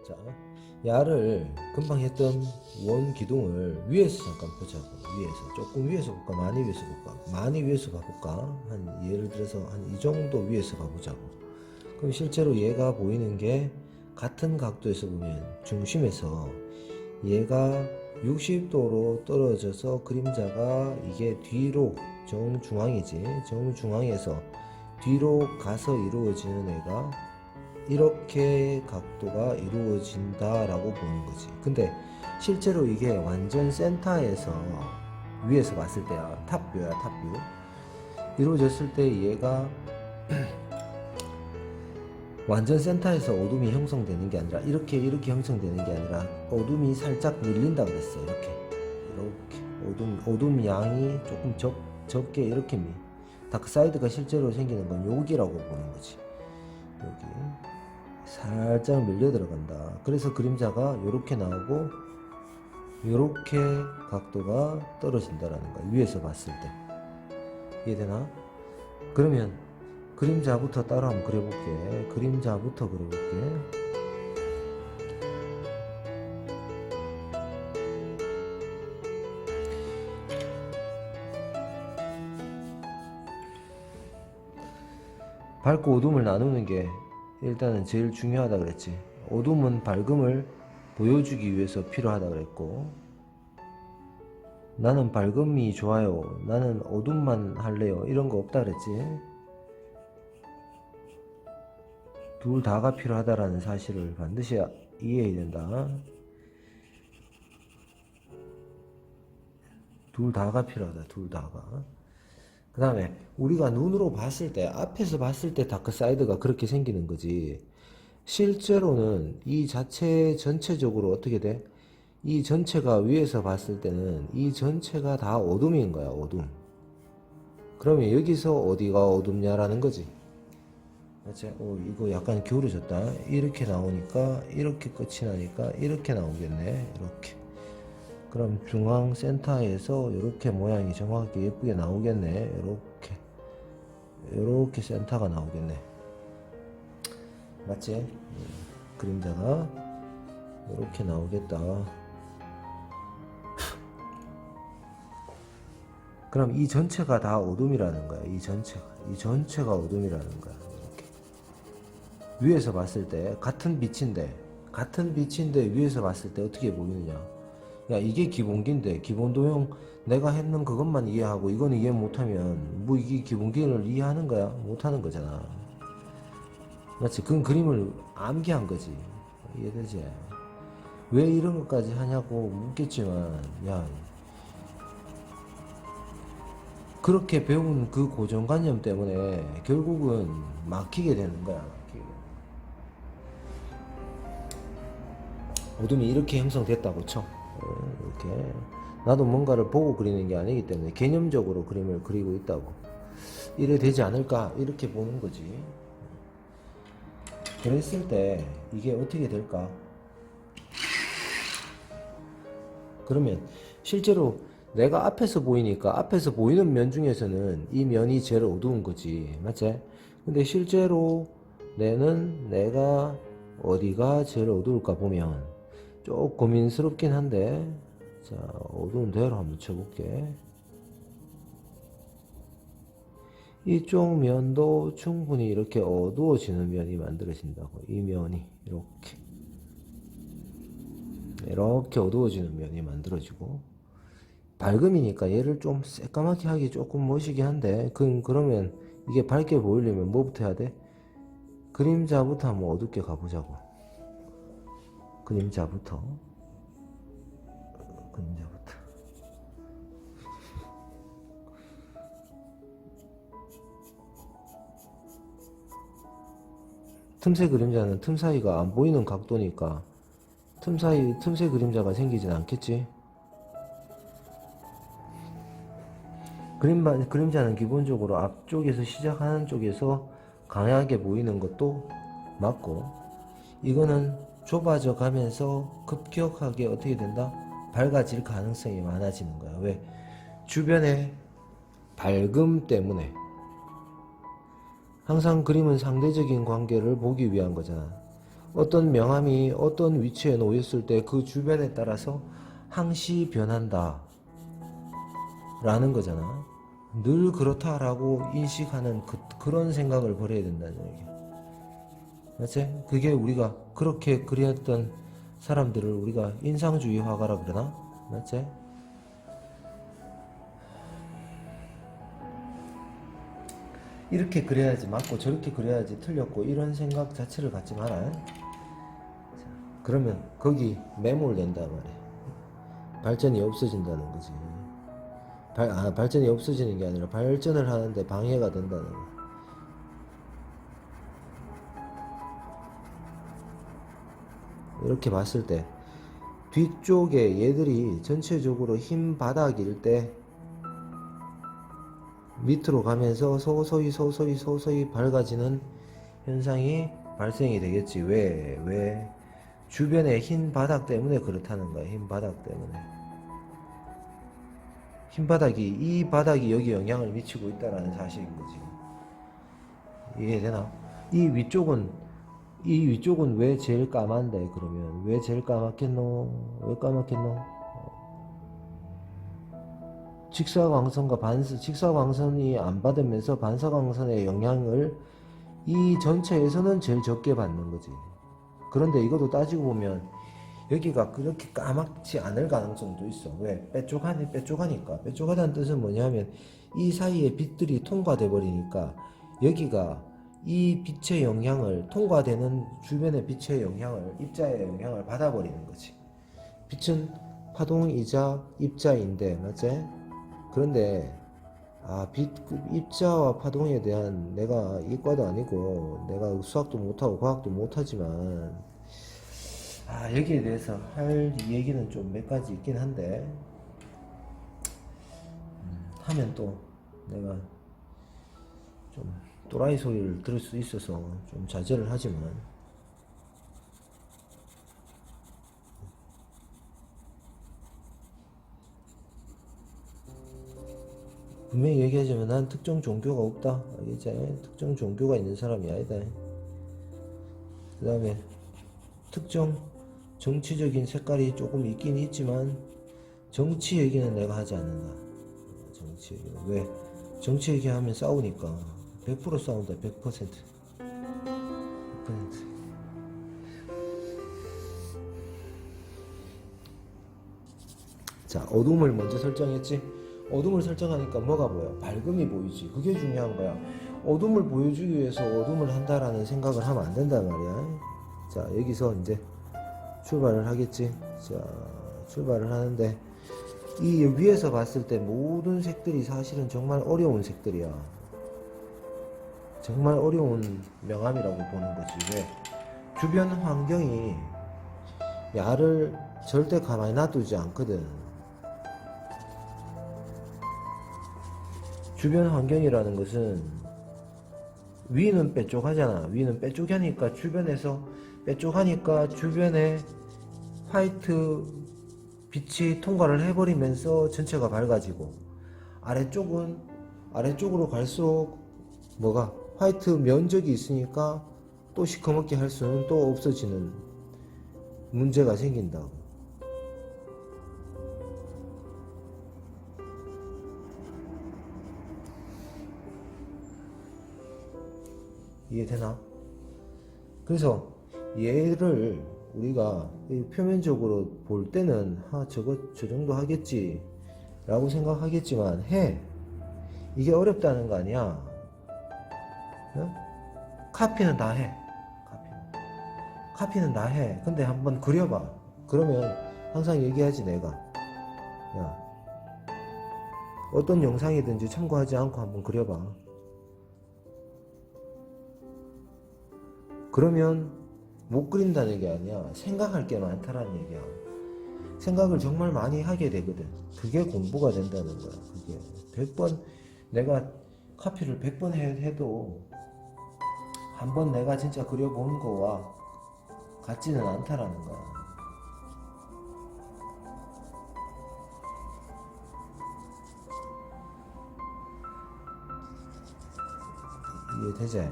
자, 야를 금방 했던 원 기둥을 위에서 잠깐 보자고. 위에서 조금 위에서 볼까, 많이 위에서 볼까? 많이 위에서 봐볼까? 한 예를 들어서 한 이 정도 위에서 봐보자고. 그럼 실제로 얘가 보이는 게 같은 각도에서 보면 중심에서 얘가 60도로 떨어져서 그림자가 이게 뒤로 정중앙이지, 정중앙에서 뒤로 가서 이루어지는 애가 이렇게 각도가 이루어진다라고 보는 거지. 근데 실제로 이게 완전 센터에서 위에서 봤을 때야, 탑뷰야, 탑뷰. 이루어졌을 때 얘가 완전 센터에서 어둠이 형성되는 게 아니라 이렇게 형성되는 게 아니라 어둠이 살짝 밀린다 그랬어. 이렇게 어둠 양이 조금 적게 이렇게 다크사이드가 실제로 생기는 건 여기라고 보는 거지. 여기 살짝 밀려 들어간다. 그래서 그림자가 이렇게 나오고 이렇게 각도가 떨어진다라는 거야. 위에서 봤을 때. 이해되나? 그러면 그림자부터 따로 한번 그려볼게. 그림자부터 그려볼게. 밝고 어둠을 나누는 게 일단은 제일 중요하다 그랬지. 어둠은 밝음을 보여주기 위해서 필요하다 그랬고, 나는 밝음이 좋아요, 나는 어둠만 할래요, 이런 거 없다 그랬지. 둘 다가 필요하다라는 사실을 반드시 이해해야 된다. 둘 다가 필요하다. 둘 다가. 그 다음에 우리가 눈으로 봤을 때, 앞에서 봤을 때 다크사이드가 그렇게 생기는 거지. 실제로는 이 자체 전체적으로 어떻게 돼? 이 전체가 위에서 봤을 때는 이 전체가 다 어둠인 거야. 어둠. 그러면 여기서 어디가 어둡냐라는 거지. 맞지? 이거 약간 기울어졌다. 이렇게 나오니까 이렇게 끝이 나니까 이렇게 나오겠네. 이렇게. 그럼 중앙 센터에서 이렇게 모양이 정확하게 예쁘게 나오겠네. 이렇게 센터가 나오겠네. 맞지? 그림자가 이렇게 나오겠다. 그럼 이 전체가 다 어둠이라는 거야. 이 전체가 어둠이라는 거야. 이렇게. 위에서 봤을 때 같은 빛인데 위에서 봤을 때 어떻게 보이느냐? 야, 이게 기본기인데 기본도형 내가 했는 그것만 이해하고 이거는 이해 못하면 뭐 이게 기본기를 이해하는 거야? 못하는 거잖아. 맞지? 그건 그림을 암기한 거지. 이해되지? 왜 이런 것까지 하냐고 묻겠지만, 야, 그렇게 배운 그 고정관념 때문에 결국은 막히게 되는 거야. 어둠이 이렇게 형성됐다고 쳐. 이렇게. 나도 뭔가를 보고 그리는 게 아니기 때문에 개념적으로 그림을 그리고 있다고. 이래 되지 않을까? 이렇게 보는 거지. 그랬을 때 이게 어떻게 될까? 그러면 실제로 내가 앞에서 보이니까 앞에서 보이는 면 중에서는 이 면이 제일 어두운 거지. 맞지? 근데 실제로 내가 어디가 제일 어두울까 보면 좀 고민스럽긴 한데, 자, 어두운 대로 한번 쳐볼게. 이쪽 면도 충분히 이렇게 어두워지는 면이 만들어진다고. 이 면이 이렇게 어두워지는 면이 만들어지고, 밝음이니까 얘를 좀 새까맣게 하기 조금 멋이긴 한데, 그러면 이게 밝게 보이려면 뭐부터 해야 돼? 그림자부터 한번 어둡게 가보자고. 그림자부터. 틈새 그림자는 틈 사이가 안 보이는 각도니까 틈새 그림자가 생기진 않겠지. 그림자는 기본적으로 앞쪽에서 시작하는 쪽에서 강하게 보이는 것도 맞고, 이거는 좁아져 가면서 급격하게 어떻게 된다? 밝아질 가능성이 많아지는 거야. 왜? 주변의 밝음 때문에. 항상 그림은 상대적인 관계를 보기 위한 거잖아. 어떤 명암이 어떤 위치에 놓였을 때 그 주변에 따라서 항시 변한다 라는 거잖아. 늘 그렇다라고 인식하는 그런 생각을 버려야 된다는 얘기야. 맞지? 그게 우리가 그렇게 그렸던 사람들을 우리가 인상주의 화가라 그러나? 맞지? 이렇게 그려야지 맞고 저렇게 그려야지 틀렸고 이런 생각 자체를 갖지 마라. 자, 그러면 거기 매몰된다 말이야. 발전이 없어진다는 거지. 발전이 없어지는 게 아니라 발전을 하는데 방해가 된다는 거야. 이렇게 봤을 때 뒤쪽에 얘들이 전체적으로 흰 바닥일 때 밑으로 가면서 서서히 밝아지는 현상이 발생이 되겠지. 왜? 주변에 흰 바닥 때문에 그렇다는 거야. 흰 바닥 때문에. 흰 바닥이, 이 바닥이 여기 영향을 미치고 있다라는 사실인 거지. 이해되나? 이 위쪽은 왜 제일 까만데, 그러면? 왜 제일 까맣겠노? 왜 까맣겠노? 직사광선이 안 받으면서 반사광선의 영향을 이 전체에서는 제일 적게 받는 거지. 그런데 이것도 따지고 보면 여기가 그렇게 까맣지 않을 가능성도 있어. 왜? 빼쪽하니까. 빼쪽하다는 뜻은 뭐냐면 이 사이에 빛들이 통과돼 버리니까 여기가 이 빛의 영향을, 통과되는 주변의 빛의 영향을, 입자의 영향을 받아버리는 거지. 빛은 파동이자 입자인데, 맞지? 그런데 입자와 파동에 대한, 내가 이과도 아니고 내가 수학도 못하고 과학도 못하지만 여기에 대해서 할 얘기는 좀 몇 가지 있긴 한데 하면 또 내가 좀 또라이 소리를 들을 수 있어서 좀 자제를 하지만, 분명히 얘기하자면 난 특정 종교가 없다. 알겠지? 특정 종교가 있는 사람이 아니다. 그 다음에 특정 정치적인 색깔이 조금 있긴 있지만 정치 얘기는 내가 하지 않는다. 정치 얘기는. 왜? 정치 얘기하면 싸우니까. 100% 싸운다. 100%. 100%. 자, 어둠을 먼저 설정했지? 어둠을 설정하니까 뭐가 보여? 밝음이 보이지. 그게 중요한 거야. 어둠을 보여주기 위해서 어둠을 한다라는 생각을 하면 안 된단 말이야. 자, 여기서 이제 출발을 하겠지. 자, 출발을 하는데 이 위에서 봤을 때 모든 색들이 사실은 정말 어려운 색들이야. 정말 어려운 명암이라고 보는 거지. 왜? 주변 환경이 야를 절대 가만히 놔두지 않거든. 주변 환경이라는 것은 위는 빼쪽하잖아. 위는 빼쪽하니까 주변에 화이트 빛이 통과를 해버리면서 전체가 밝아지고, 아래쪽으로 갈수록 뭐가 화이트 면적이 있으니까 또 시커멓게 할 수는 또 없어지는 문제가 생긴다고. 이해되나? 그래서 얘를 우리가 표면적으로 볼 때는 저 정도 하겠지 라고 생각하겠지만 이게 어렵다는 거 아니야. 응? 카피는 다 해. 카피는 다 해. 근데 한번 그려봐. 그러면 항상 얘기하지, 내가. 야, 어떤 영상이든지 참고하지 않고 한번 그려봐. 그러면 못 그린다는 게 아니야. 생각할 게 많다라는 얘기야. 생각을 정말 많이 하게 되거든. 그게 공부가 된다는 거야. 그게 100번 내가 카피를 100번 해도 한 번 내가 진짜 그려본 거와 같지는 않다라는 거야. 이해되지?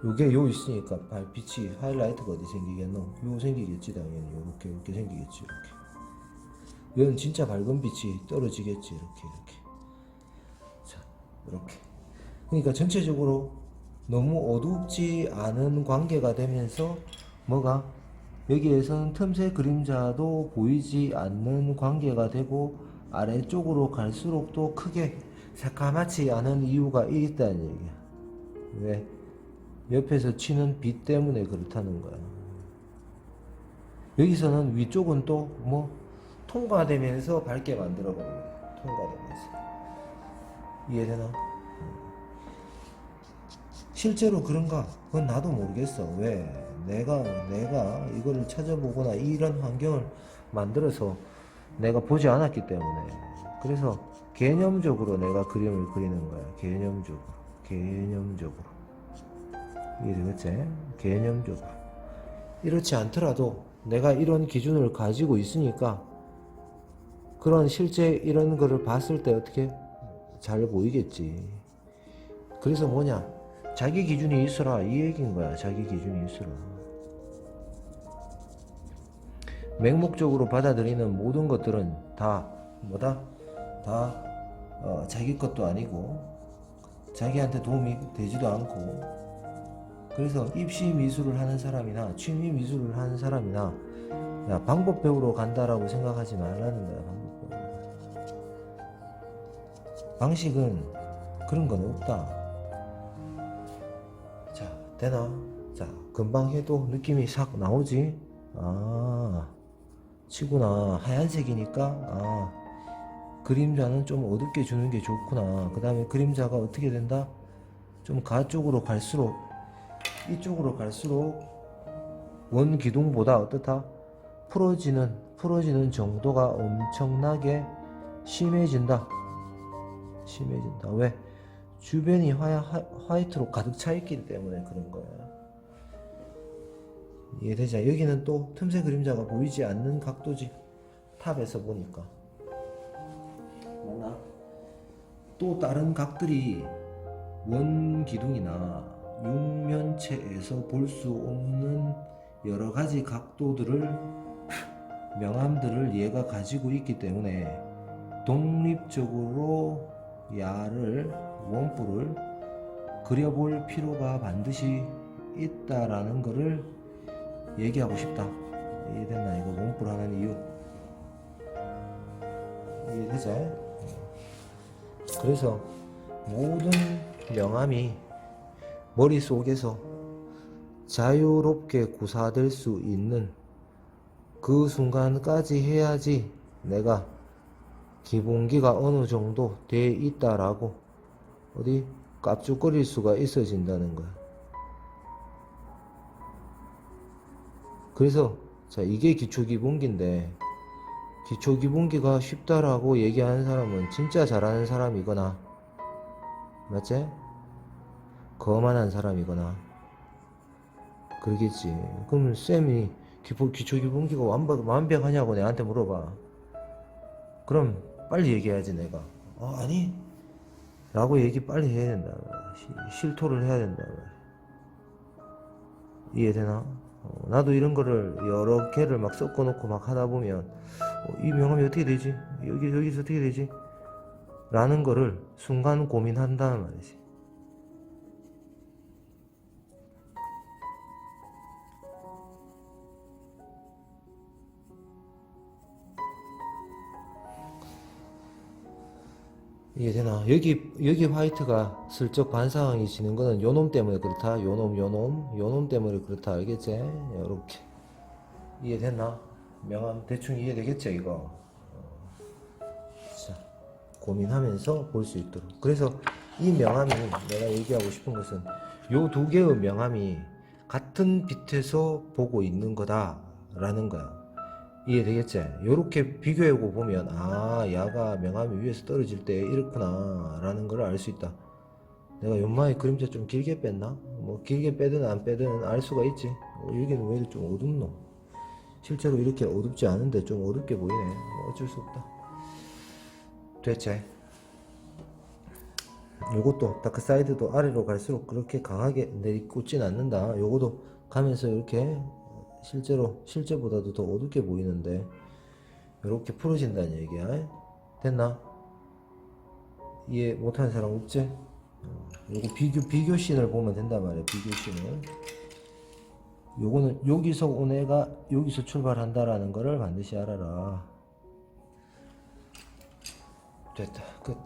요게 요 있으니까 빛이 하이라이트가 어디 생기겠노? 요 생기겠지 당연히. 요렇게 생기겠지 이렇게. 이건 진짜 밝은 빛이 떨어지겠지 이렇게. 자 이렇게. 그러니까 전체적으로 너무 어둡지 않은 관계가 되면서 뭐가 여기에서는 틈새 그림자도 보이지 않는 관계가 되고 아래쪽으로 갈수록 또 크게 새까맣지 않은 이유가 있다는 얘기야. 왜? 옆에서 치는 빛 때문에 그렇다는 거야. 여기서는 위쪽은 또 뭐 통과되면서 밝게 만들어버린 거야. 통과되면서. 이해되나? 실제로 그런가? 그건 나도 모르겠어. 왜? 내가 이거를 찾아보거나 이런 환경을 만들어서 내가 보지 않았기 때문에. 그래서 개념적으로 내가 그림을 그리는 거야. 개념적으로. 이해되겠지? 개념적으로. 이렇지 않더라도 내가 이런 기준을 가지고 있으니까 그런 실제 이런 거를 봤을 때 어떻게 잘 보이겠지. 그래서 뭐냐? 자기 기준이 있어라 이 얘기인 거야. 자기 기준이 있어라. 맹목적으로 받아들이는 모든 것들은 다 뭐다? 다 자기 것도 아니고 자기한테 도움이 되지도 않고. 그래서 입시 미술을 하는 사람이나 취미 미술을 하는 사람이나 야, 방법 배우러 간다라고 생각하지 말라는 거야. 방법 배우러. 방식은 그런 건 없다. 자, 되나? 자, 금방 해도 느낌이 싹 나오지? 아, 치구나. 하얀색이니까, 아, 그림자는 좀 어둡게 주는 게 좋구나. 그 다음에 그림자가 어떻게 된다? 좀 가쪽으로 갈수록, 이쪽으로 갈수록 원기둥보다 어떻다? 풀어지는 정도가 엄청나게 심해진다. 왜? 주변이 화이트로 가득 차 있기 때문에 그런 거야. 이해되자? 여기는 또 틈새 그림자가 보이지 않는 각도지. 탑에서 보니까. 맞나? 또 다른 각들이 원기둥이나 육면체에서 볼 수 없는 여러 가지 각도들을 명암들을 얘가 가지고 있기 때문에 독립적으로 원뿔을 그려볼 필요가 반드시 있다라는 것을 얘기하고 싶다. 이해됐나? 이거 원뿔 하는 이유 이해되지? 그래서 모든 명암이 머릿속에서 자유롭게 구사될 수 있는 그 순간까지 해야지 내가 기본기가 어느 정도 돼 있다라고 어디 깝죽거릴 수가 있어진다는 거야. 그래서 자, 이게 기초기본기인데 기초기본기가 쉽다라고 얘기하는 사람은 진짜 잘하는 사람이거나 맞지? 거만한 사람이거나 그러겠지. 그럼 쌤이 기초기본기가 완벽하냐고 내한테 물어봐. 그럼 빨리 얘기해야지 내가. 아니 라고 얘기 빨리 해야 된다. 실토를 해야 된다. 이해되나? 나도 이런 거를 여러 개를 막 섞어놓고 막 하다 보면 이 명함이 어떻게 되지? 여기서 어떻게 되지? 라는 거를 순간 고민한다는 말이지. 이해되나? 여기 화이트가 슬쩍 반사광이 지는 거는 요놈 때문에 그렇다. 요놈 때문에 그렇다. 알겠지? 요렇게. 이해됐나? 명함 대충 이해되겠죠, 이거? 자, 고민하면서 볼 수 있도록. 그래서 이 명함이 내가 얘기하고 싶은 것은 요 두 개의 명함이 같은 빛에서 보고 있는 거다라는 거야. 이해되겠지? 요렇게 비교하고 보면 야가 명암이 위에서 떨어질 때 이렇구나 라는 걸 알 수 있다. 내가 연마의 그림자 좀 길게 뺐나? 뭐 길게 빼든 안 빼든 알 수가 있지. 여기는 왜 좀 어둡노? 실제로 이렇게 어둡지 않은데 좀 어둡게 보이네. 뭐 어쩔 수 없다. 됐지? 요것도 다크 사이드도 아래로 갈수록 그렇게 강하게 내리꽂진 않는다. 요것도 가면서 이렇게 실제보다도 더 어둡게 보이는데 이렇게 풀어진다는 얘기야. 됐나? 이해 못하는 사람 없지? 요거 비교 씬을 보면 된단 말이야. 비교 씬을. 요거는 여기서 온 애가 여기서 출발한다라는 거를 반드시 알아라. 됐다. 끝.